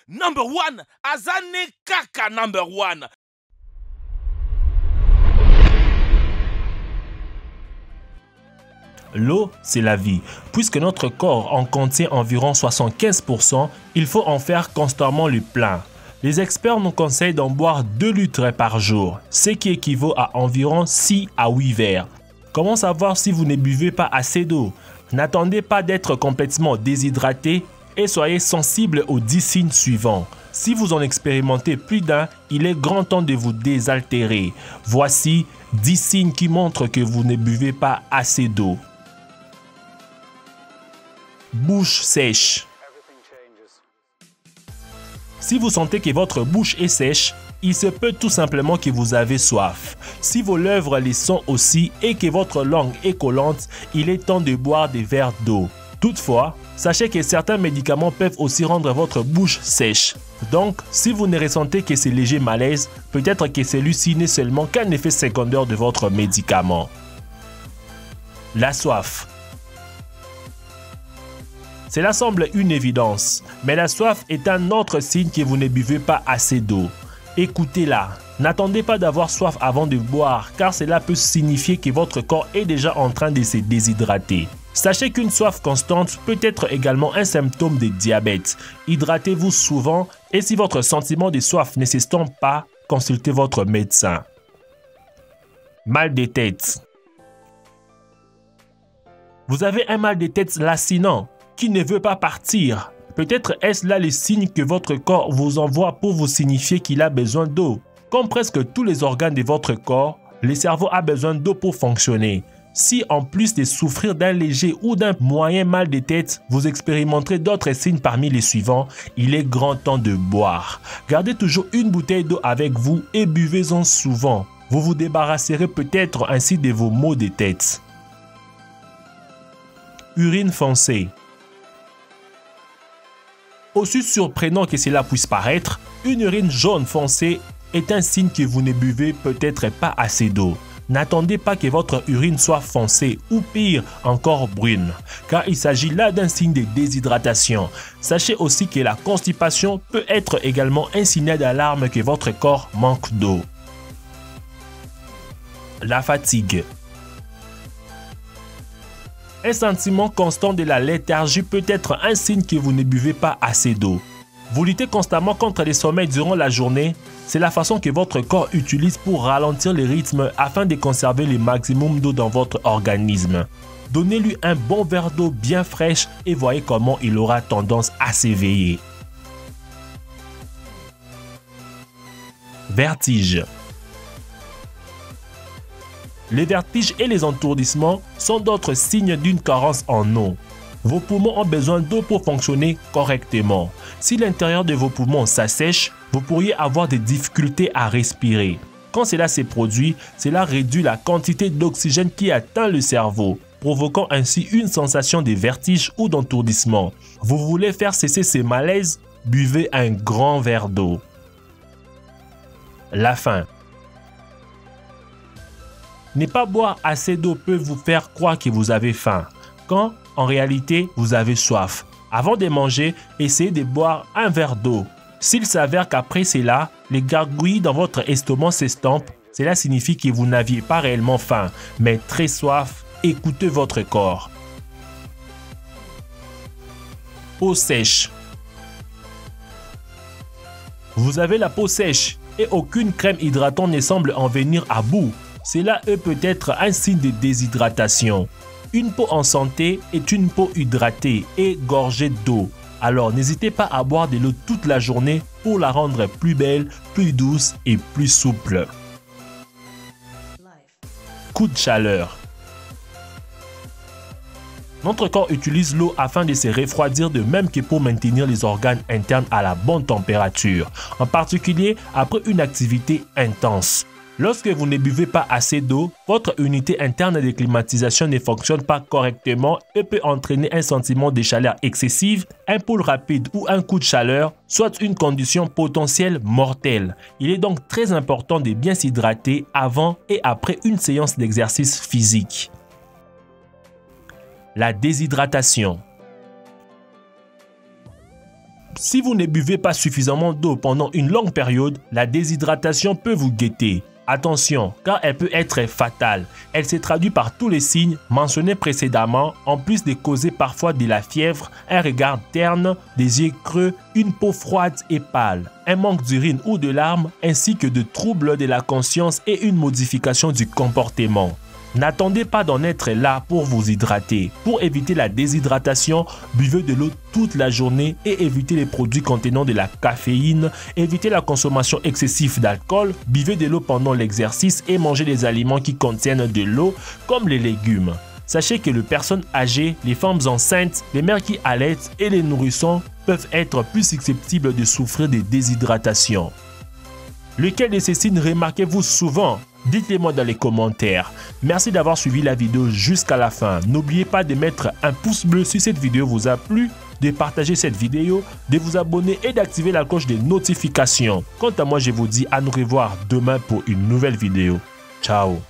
Number one, Azane Kaka number one. L'eau, c'est la vie. Puisque notre corps en contient environ 75%, il faut en faire constamment le plein. Les experts nous conseillent d'en boire 2 litres par jour, ce qui équivaut à environ 6 à 8 verres. Comment savoir si vous ne buvez pas assez d'eau? N'attendez pas d'être complètement déshydraté et soyez sensible aux 10 signes suivants. Si vous en expérimentez plus d'un, il est grand temps de vous désaltérer. Voici 10 signes qui montrent que vous ne buvez pas assez d'eau. Bouche sèche. Si vous sentez que votre bouche est sèche, il se peut tout simplement que vous avez soif. Si vos lèvres les sont aussi et que votre langue est collante, il est temps de boire des verres d'eau. Toutefois, sachez que certains médicaments peuvent aussi rendre votre bouche sèche. Donc, si vous ne ressentez que ces légers malaises, peut-être que celui-ci n'est seulement qu'un effet secondaire de votre médicament. La soif. Cela semble une évidence, mais la soif est un autre signe que vous ne buvez pas assez d'eau. Écoutez-la. N'attendez pas d'avoir soif avant de boire, car cela peut signifier que votre corps est déjà en train de se déshydrater. Sachez qu'une soif constante peut être également un symptôme de diabète. Hydratez-vous souvent et si votre sentiment de soif ne s'estompe pas, consultez votre médecin. Mal de tête. Vous avez un mal de tête lancinant qui ne veut pas partir. Peut-être est-ce là le signe que votre corps vous envoie pour vous signifier qu'il a besoin d'eau. Comme presque tous les organes de votre corps, le cerveau a besoin d'eau pour fonctionner. Si en plus de souffrir d'un léger ou d'un moyen mal de tête, vous expérimenterez d'autres signes parmi les suivants, il est grand temps de boire. Gardez toujours une bouteille d'eau avec vous et buvez-en souvent. Vous vous débarrasserez peut-être ainsi de vos maux de tête. Urine foncée. Aussi surprenant que cela puisse paraître, une urine jaune foncée est un signe que vous ne buvez peut-être pas assez d'eau. N'attendez pas que votre urine soit foncée ou pire encore brune, car il s'agit là d'un signe de déshydratation. Sachez aussi que la constipation peut être également un signal d'alarme que votre corps manque d'eau. La fatigue. Un sentiment constant de la léthargie peut être un signe que vous ne buvez pas assez d'eau. Vous luttez constamment contre les sommeils durant la journée. C'est la façon que votre corps utilise pour ralentir le rythme afin de conserver le maximum d'eau dans votre organisme. Donnez-lui un bon verre d'eau bien fraîche et voyez comment il aura tendance à s'éveiller. Vertige. Les vertiges et les entourdissements sont d'autres signes d'une carence en eau. Vos poumons ont besoin d'eau pour fonctionner correctement. Si l'intérieur de vos poumons s'assèche, vous pourriez avoir des difficultés à respirer. Quand cela se produit, cela réduit la quantité d'oxygène qui atteint le cerveau, provoquant ainsi une sensation de vertige ou d'entourdissement. Vous voulez faire cesser ces malaises? Buvez un grand verre d'eau. La faim. Ne pas boire assez d'eau peut vous faire croire que vous avez faim, quand en réalité vous avez soif. Avant de manger, essayez de boire un verre d'eau. S'il s'avère qu'après cela, les gargouillis dans votre estomac s'estompent, cela signifie que vous n'aviez pas réellement faim, mais très soif. Écoutez votre corps. Peau sèche. Vous avez la peau sèche et aucune crème hydratante ne semble en venir à bout. Cela peut être un signe de déshydratation. Une peau en santé est une peau hydratée et gorgée d'eau. Alors n'hésitez pas à boire de l'eau toute la journée pour la rendre plus belle, plus douce et plus souple. Coup de chaleur. Notre corps utilise l'eau afin de se refroidir de même que pour maintenir les organes internes à la bonne température, en particulier après une activité intense. Lorsque vous ne buvez pas assez d'eau, votre unité interne de climatisation ne fonctionne pas correctement et peut entraîner un sentiment de chaleur excessive, un pouls rapide ou un coup de chaleur, soit une condition potentielle mortelle. Il est donc très important de bien s'hydrater avant et après une séance d'exercice physique. La déshydratation. Si vous ne buvez pas suffisamment d'eau pendant une longue période, la déshydratation peut vous guetter. Attention, car elle peut être fatale. Elle se traduit par tous les signes mentionnés précédemment, en plus de causer parfois de la fièvre, un regard terne, des yeux creux, une peau froide et pâle, un manque d'urine ou de larmes, ainsi que de troubles de la conscience et une modification du comportement. N'attendez pas d'en être là pour vous hydrater. Pour éviter la déshydratation, buvez de l'eau toute la journée et évitez les produits contenant de la caféine. Évitez la consommation excessive d'alcool, buvez de l'eau pendant l'exercice et mangez des aliments qui contiennent de l'eau comme les légumes. Sachez que les personnes âgées, les femmes enceintes, les mères qui allaitent et les nourrissons peuvent être plus susceptibles de souffrir de déshydratation. Lequel de ces signes remarquez-vous souvent? Dites-le moi dans les commentaires. Merci d'avoir suivi la vidéo jusqu'à la fin. N'oubliez pas de mettre un pouce bleu si cette vidéo vous a plu, de partager cette vidéo, de vous abonner et d'activer la cloche de notification. Quant à moi, je vous dis à nous revoir demain pour une nouvelle vidéo. Ciao.